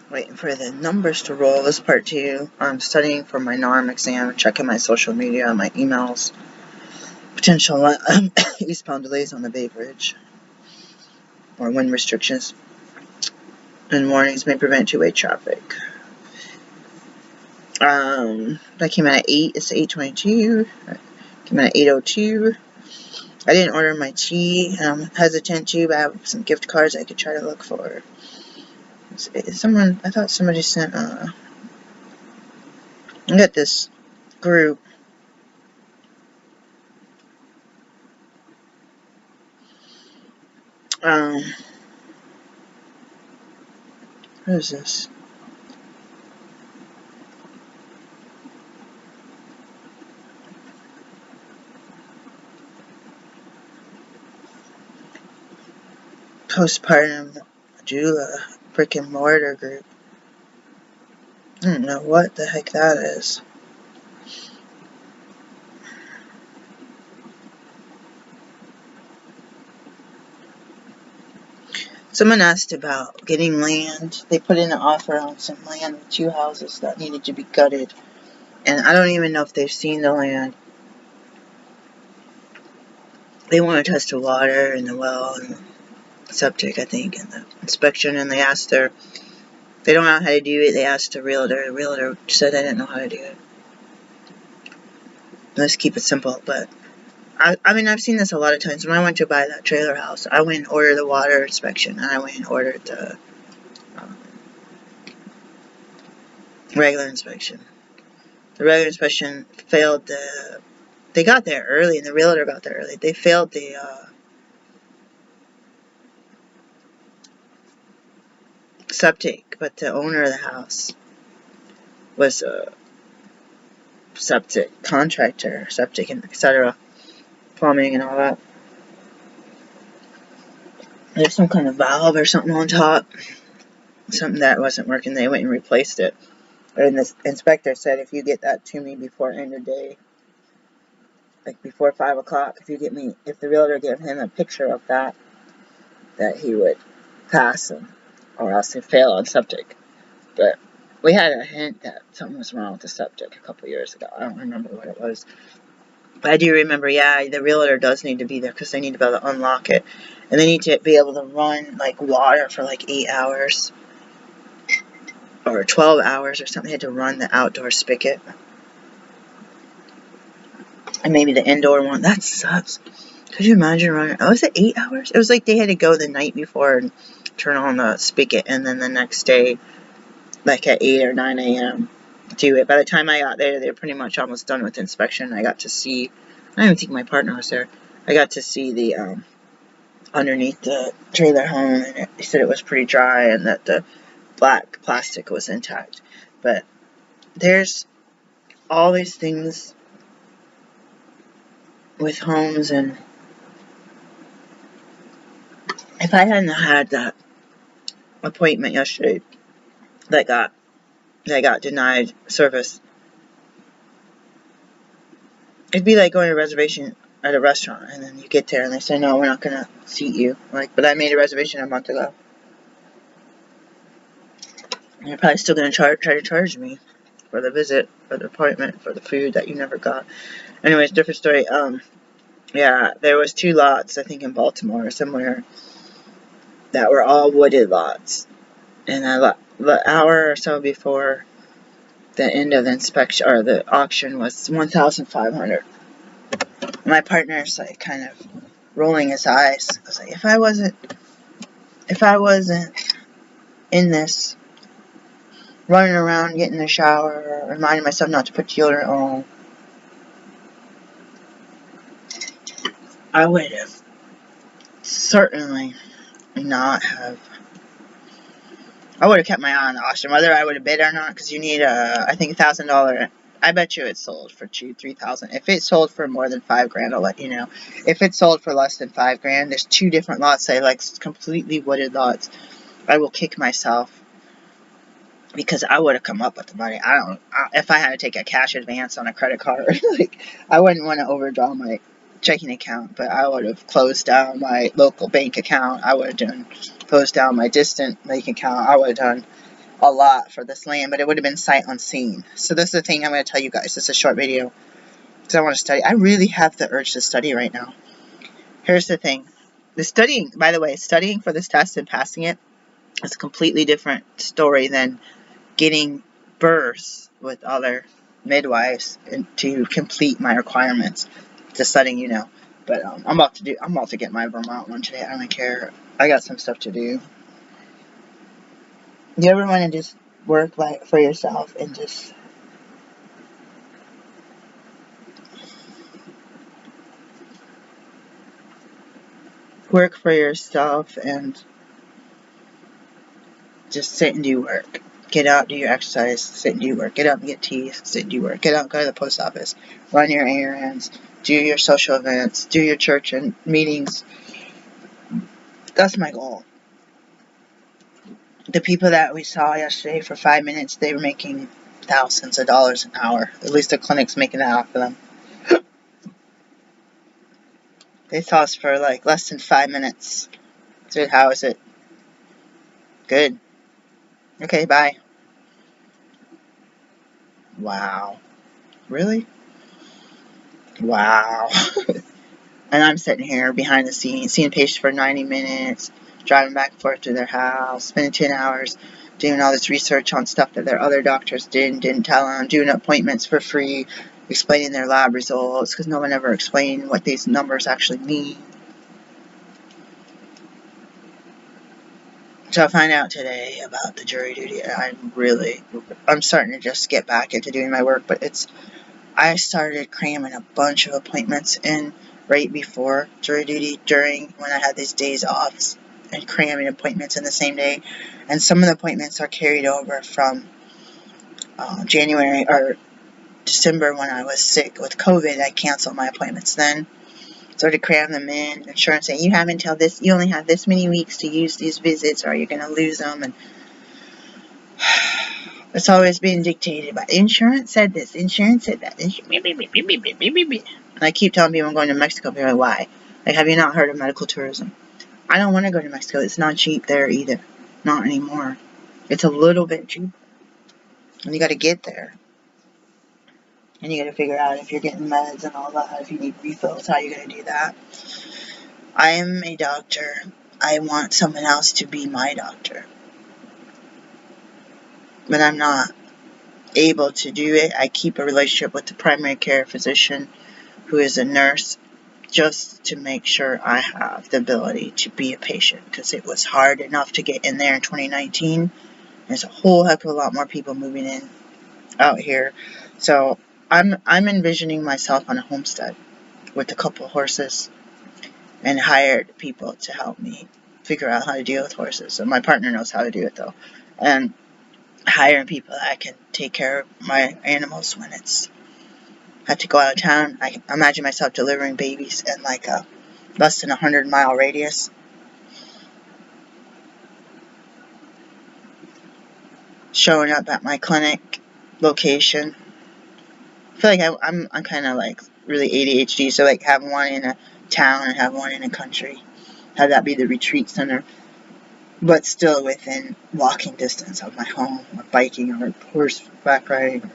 Waiting for the numbers to roll. This part 2. I'm studying for my NARM exam, checking my social media, my emails. Potential eastbound delays on the Bay Bridge. Or wind restrictions. And warnings may prevent two-way traffic. That came in at 8. It's 8:22. Came in at 8:02. I didn't order my tea. I'm hesitant to, but I have some gift cards I could try to look for. I thought somebody sent, I got this group. What is this? Postpartum doula brick and mortar group. I don't know what the heck that is. Someone asked about getting land. They put in an offer on some land with 2 houses that needed to be gutted. And I don't even know if they've seen the land. They want to test the water and the well and the septic, I think, and the inspection. And they asked they don't know how to do it. They asked the realtor. The realtor said I didn't know how to do it. Let's keep it simple. But I mean, I've seen this a lot of times. When I went to buy that trailer house, I went and ordered the water inspection, and I went and ordered the regular inspection. The regular inspection failed they got there early, and the realtor got there early. They failed the septic, but the owner of the house was a septic contractor, septic and etc., plumbing and all that. There's some kind of valve or something on top, something that wasn't working. They went and replaced it. And the inspector said, if you get that to me before end of day, like before 5 o'clock, if the realtor gave him a picture of that he would pass him, or else he'd fail on septic. But we had a hint that something was wrong with the septic a couple years ago. I don't remember what it was. But I do remember, yeah, the realtor does need to be there because they need to be able to unlock it. And they need to be able to run, like, water for, like, 8 hours. Or 12 hours or something. They had to run the outdoor spigot. And maybe the indoor one. That sucks. Could you imagine running? Oh, was it 8 hours? It was like they had to go the night before and turn on the spigot. And then the next day, like at 8 or 9 a.m. do it. By the time I got there, they were pretty much almost done with the inspection. I got to see, I don't even think my partner was there. I got to see the, underneath the trailer home, and they said it was pretty dry and that the black plastic was intact. But there's all these things with homes, and if I hadn't had that appointment yesterday that got denied service, it'd be like going to a reservation at a restaurant, and then you get there and they say, no, we're not going to seat you. Like, but I made a reservation a month ago. And you're probably still going to try to charge me for the visit, for the appointment, for the food that you never got. Anyways, different story. Yeah, there was 2 lots, I think in Baltimore or somewhere, that were all wooded lots. And the hour or so before the end of the inspection, or the auction, was $1,500. My partner's like kind of rolling his eyes. I was like, if I wasn't in this, running around, getting in the shower, reminding myself not to put deodorant on, I would have certainly not have. I would have kept my eye on the auction, whether I would have bid or not, because you need I think $1,000. I bet you it sold for $3,000. If it sold for more than $5,000, I'll let you know. If it sold for less than $5,000, there's 2 different lots. They like completely wooded lots. I will kick myself because I would have come up with the money. If I had to take a cash advance on a credit card, like, I wouldn't want to overdraw my checking account, but I would have closed down my local bank account. I would have closed down my distant bank account. I would have done a lot for this land, but it would have been sight unseen. So this is the thing I'm going to tell you guys. This is a short video because I want to study. I really have the urge to study right now. Here's the thing. The studying, by the way, studying for this test and passing it is a completely different story than getting births with other midwives and to complete my requirements. Just letting you know. But I'm about to get my Vermont one today. I don't care. I got some stuff to do. You ever want to just work for yourself and just work for yourself and just sit and do work? Get up, do your exercise, sit and do work. Get up and get tea, sit and do work. Get up, go to the post office, run your errands, do your social events, do your church and meetings. That's my goal. The people that we saw yesterday for 5 minutes, they were making thousands of dollars an hour. At least the clinic's making that off of them. They saw us for like less than 5 minutes. I said, how is it? Good. Okay, bye. Wow. Really? Wow. And I'm sitting here behind the scenes, seeing patients for 90 minutes, driving back and forth to their house, spending 10 hours doing all this research on stuff that their other doctors didn't tell them, doing appointments for free, explaining their lab results, because no one ever explained what these numbers actually mean. So I find out today about the jury duty, and I'm starting to just get back into doing my work, but I started cramming a bunch of appointments in right before jury duty, during when I had these days off, and cramming appointments in the same day. And some of the appointments are carried over from January or December when I was sick with COVID. I canceled my appointments then. So to cram them in, insurance saying you only have this many weeks to use these visits or you're going to lose them. And it's always being dictated by insurance said this, insurance said that. And I keep telling people I'm going to Mexico. People are like, why? Like, have you not heard of medical tourism? I don't want to go to Mexico. It's not cheap there either. Not anymore. It's a little bit cheap. And you got to get there. And you got to figure out if you're getting meds and all that. If you need refills, how you're going to do that. I am a doctor. I want someone else to be my doctor. But I'm not able to do it. I keep a relationship with the primary care physician who is a nurse just to make sure I have the ability to be a patient, because it was hard enough to get in there in 2019. There's a whole heck of a lot more people moving in out here. So I'm envisioning myself on a homestead with a couple horses and hired people to help me figure out how to deal with horses. So my partner knows how to do it though. And hiring people that can take care of my animals when it's I have to go out of town. I imagine myself delivering babies in like a less than 100-mile radius. Showing up at my clinic location. I feel like I'm kind of like really ADHD, so like have one in a town and have one in a country. Have that be the retreat center, but still within walking distance of my home, or biking, or horseback riding, or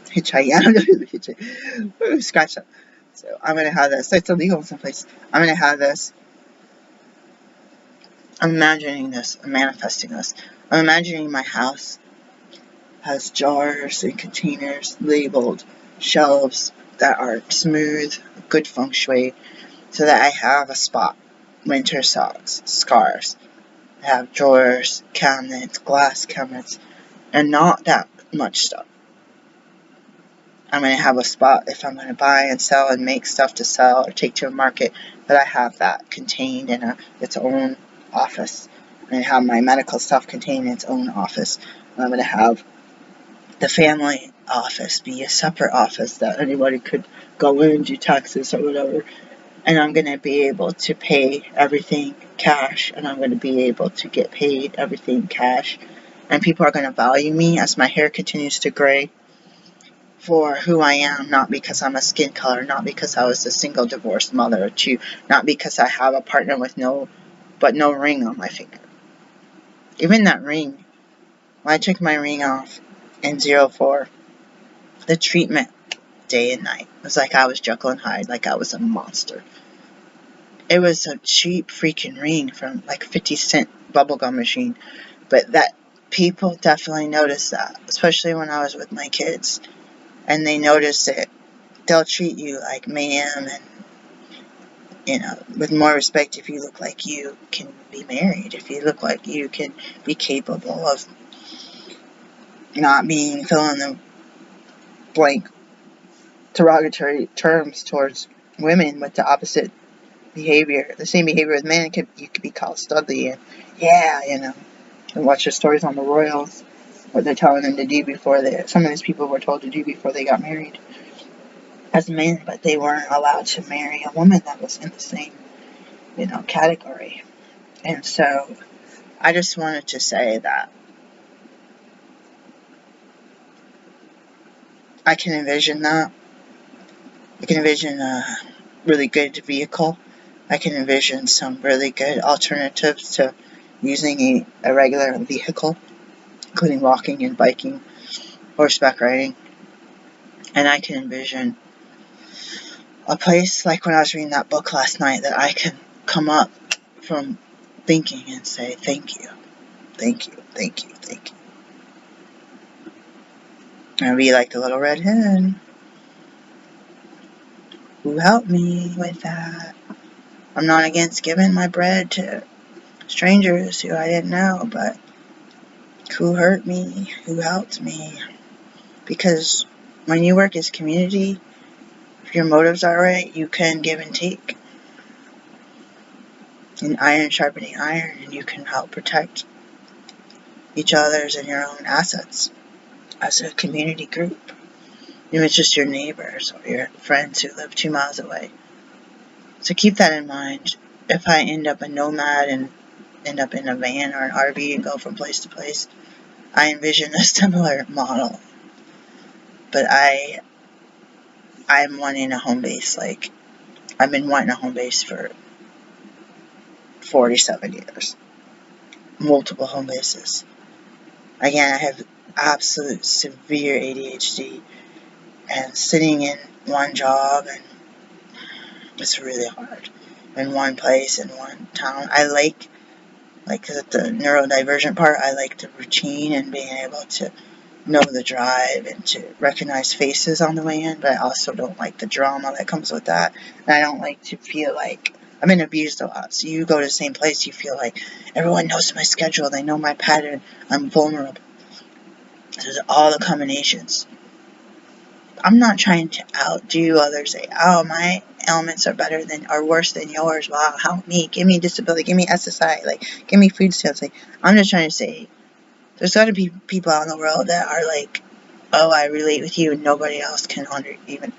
hitchhiking. I don't know, hitchhiking. Ooh, scratch that. So I'm gonna have this. It's illegal in some places. I'm gonna have this. I'm imagining this. I'm manifesting this. I'm imagining my house has jars and containers labeled, shelves that are smooth, good feng shui, so that I have a spot. Winter socks, scarves. I have drawers, cabinets, glass cabinets, and not that much stuff. I'm going to have a spot if I'm going to buy and sell and make stuff to sell or take to a market, that I have that contained in its own office. I'm going to have my medical stuff contained in its own office. And I'm going to have the family office be a separate office that anybody could go in and do taxes or whatever. And I'm going to be able to pay everything cash, and I'm going to be able to get paid everything cash. And people are going to value me as my hair continues to gray for who I am, not because I'm a skin color, not because I was a single divorced mother or two, not because I have a partner with no ring on my finger. Even that ring when I took my ring off in 04, the treatment day and night was like I was Jekyll and Hyde, like I was a monster. It was a cheap freaking ring from like 50-cent bubblegum machine, but that people definitely noticed that, especially when I was with my kids, and they notice it. They'll treat you like ma'am and, with more respect if you look like you can be married, if you look like you can be capable of not being fill in the blank derogatory terms towards women with the opposite behavior, the same behavior with men. You could be called studly and and watch the stories on the Royals, what they're telling them to do some of these people were told to do before they got married as men, but they weren't allowed to marry a woman that was in the same, category. And so I just wanted to say that I can envision that. I can envision a really good vehicle. I can envision some really good alternatives to using a regular vehicle, including walking and biking, horseback riding. And I can envision a place like when I was reading that book last night that I can come up from thinking and say, thank you, thank you, thank you, thank you. And be like the little red hen who helped me with that. I'm not against giving my bread to strangers who I didn't know, but who hurt me, who helped me. Because when you work as community, if your motives are right, you can give and take. And iron sharpening iron, and you can help protect each other's and your own assets as a community group. Even if it's just your neighbors or your friends who live 2 miles away. So keep that in mind. If I end up a nomad and end up in a van or an RV and go from place to place, I envision a similar model. But I'm wanting a home base. Like, I've been wanting a home base for 47 years. Multiple home bases. Again, I have absolute severe ADHD, and sitting in one job, and it's really hard. In one place, in one town. I like the neurodivergent part, I like the routine and being able to know the drive and to recognize faces on the way in, but I also don't like the drama that comes with that. And I don't like to feel like I've been abused a lot. So you go to the same place, you feel like everyone knows my schedule, they know my pattern, I'm vulnerable. There's all the combinations. I'm not trying to outdo others, say, oh, my ailments are better than or worse than yours. Wow, help me, give me disability, give me SSI, like give me food stamps. Like, I'm just trying to say there's got to be people out in the world that are like, oh, I relate with you, and nobody else can even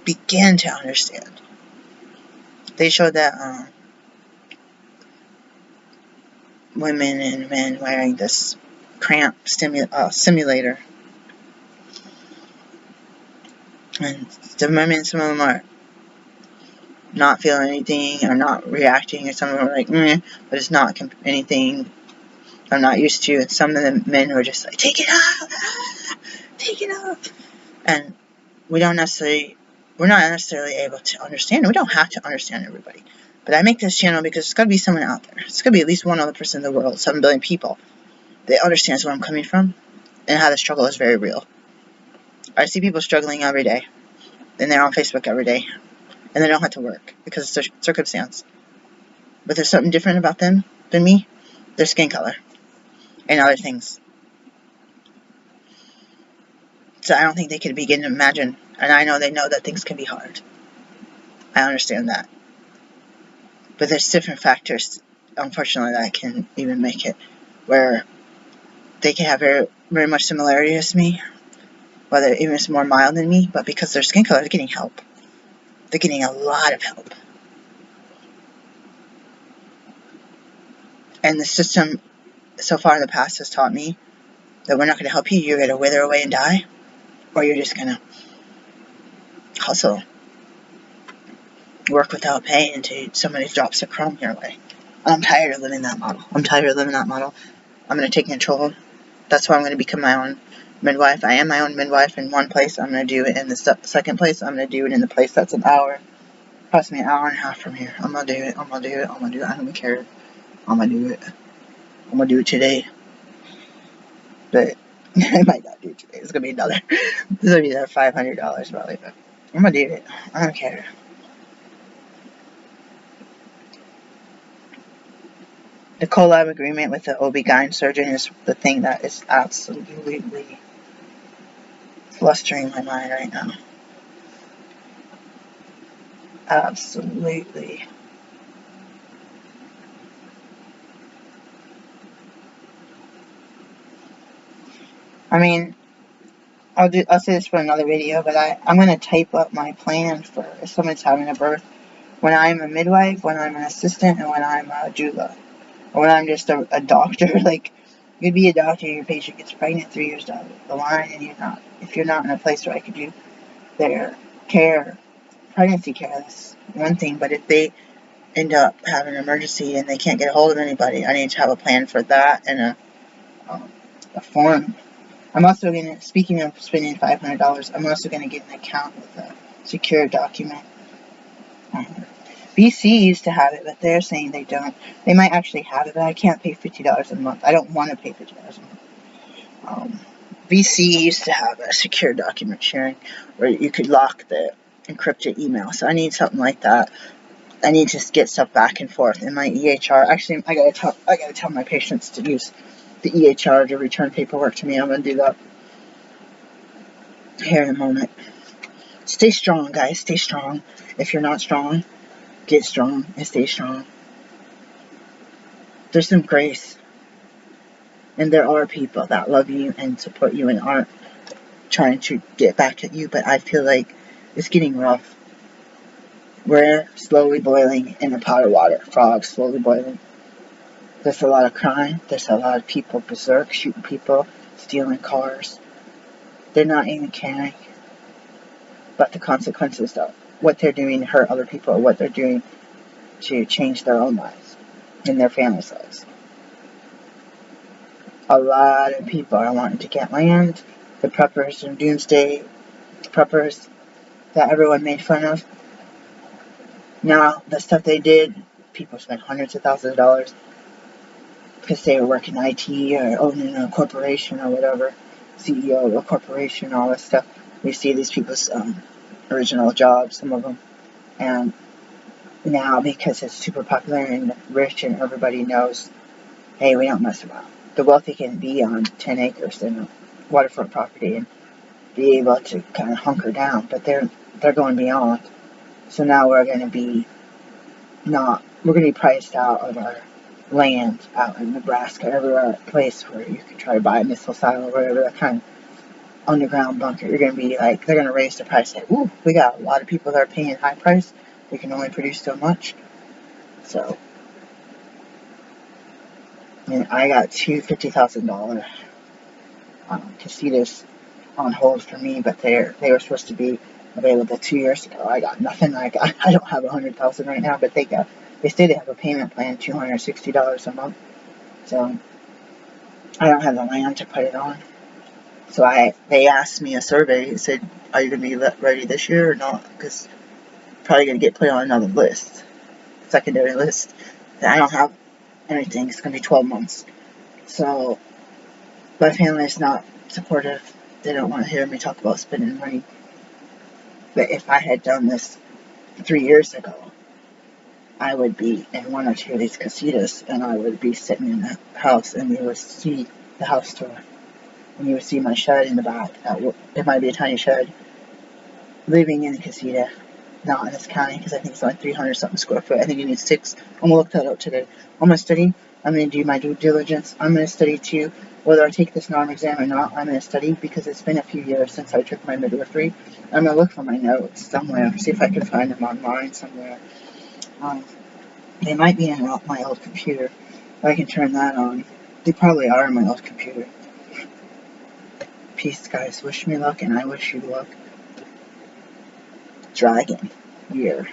begin to understand. They showed that women and men wearing this cramp simulator, and the women, some of them are not feeling anything or not reacting, or some of them are like, but it's not anything I'm not used to. And some of the men were just like, take it off, take it off. And we're not necessarily able to understand. We don't have to understand everybody. But I make this channel because there's got to be someone out there. It's got to be at least one other person in the world, 7 billion people, that understands where I'm coming from and how the struggle is very real. I see people struggling every day, and they're on Facebook every day, and they don't have to work because it's their circumstance. But there's something different about them than me, their skin color, and other things. So I don't think they could begin to imagine, and I know they know that things can be hard. I understand that. But there's different factors, unfortunately, that can even make it where they can have very, very much similarity as me, whether even it's more mild than me, but because their skin color, they're getting help. They're getting a lot of help. And the system so far in the past has taught me that we're not going to help you. You're going to wither away and die, or you're just going to hustle, work without pay until somebody drops a crumb your way. I'm tired of living that model. I'm going to take control. That's why I'm going to become my own midwife. I am my own midwife in one place. I'm going to do it in the second place. I'm going to do it in the place that's approximately an hour and a half from here. I'm going to do it. I'm going to do it. I'm going to do it. I don't even care. I'm going to do it. I'm going to do it today. But I might not do it today. It's going to be another $500 probably. But I'm going to do it. I don't care. The collab agreement with the OB-GYN surgeon is the thing that is absolutely flustering my mind right now. Absolutely. I mean, I'll say this for another video, but I'm going to type up my plan for if someone's having a birth. When I'm a midwife, when I'm an assistant, and when I'm a doula. Or when I'm just a doctor. Like, you'd be a doctor and your patient gets pregnant 3 years down the line, and if you're not in a place where I could do their care, pregnancy care, that's one thing. But if they end up having an emergency and they can't get a hold of anybody, I need to have a plan for that and a form. I'm also going to, speaking of spending $500, I'm also going to get an account with a secure document. BC used to have it, but they're saying they don't. They might actually have it, but I can't pay $50 a month. I don't want to pay $50 a month. BC used to have a secure document sharing where you could lock the encrypted email. So I need something like that. I need to get stuff back and forth in my EHR. Actually, I gotta tell my patients to use the EHR to return paperwork to me. I'm gonna do that here in a moment. Stay strong, guys. Stay strong. If you're not strong, get strong and stay strong. There's some grace, and there are people that love you and support you and aren't trying to get back at you, but I feel like it's getting rough. We're slowly boiling in a pot of water. Frogs slowly boiling. There's a lot of crime. There's a lot of people berserk, shooting people, stealing cars. They're not even caring. But the consequences of what they're doing to hurt other people or what they're doing to change their own lives and their families' lives. A lot of people are wanting to get land. The preppers and doomsday preppers that everyone made fun of. Now, the stuff they did, people spent hundreds of thousands of dollars because they were working IT or owning a corporation or whatever, CEO of a corporation, all this stuff. We see these people's original jobs, some of them, and now because it's super popular and rich and everybody knows, hey, we don't mess around. The wealthy can be on 10 acres in a waterfront property and be able to kind of hunker down, but they're going beyond. So now we're going to be priced out of our land out in Nebraska, everywhere place where you can try to buy a missile silo or whatever, that kind of underground bunker. You're going to be like, they're going to raise the price. Like, ooh, we got a lot of people that are paying high price. We can only produce so much. So, and I got two $50,000 casitas on hold for me, but they were supposed to be available 2 years ago. I got nothing. I don't have $100,000 right now, but they say they have a payment plan, $260 a month. So I don't have the land to put it on. So they asked me a survey. It said, "Are you going to be ready this year or not?" Because probably going to get put on another list, secondary list. And I don't have anything. It's going to be 12 months. So my family is not supportive. They don't want to hear me talk about spending money. But if I had done this 3 years ago, I would be in one or two of these casitas, and I would be sitting in the house, and you would see the house tour, and you would see my shed in the back. It might be a tiny shed, living in a casita, not in this county, because I think it's only 300 something square foot. I think you need 6. I'm going to look that up today. I'm going to study. I'm going to do my due diligence. I'm going to study too. Whether I take this NORM exam or not, I'm going to study because it's been a few years since I took my midwifery. I'm going to look for my notes somewhere, see if I can find them online somewhere. They might be in my old computer. I can turn that on. They probably are in my old computer. Peace, guys. Wish me luck, and I wish you luck. Dragon year.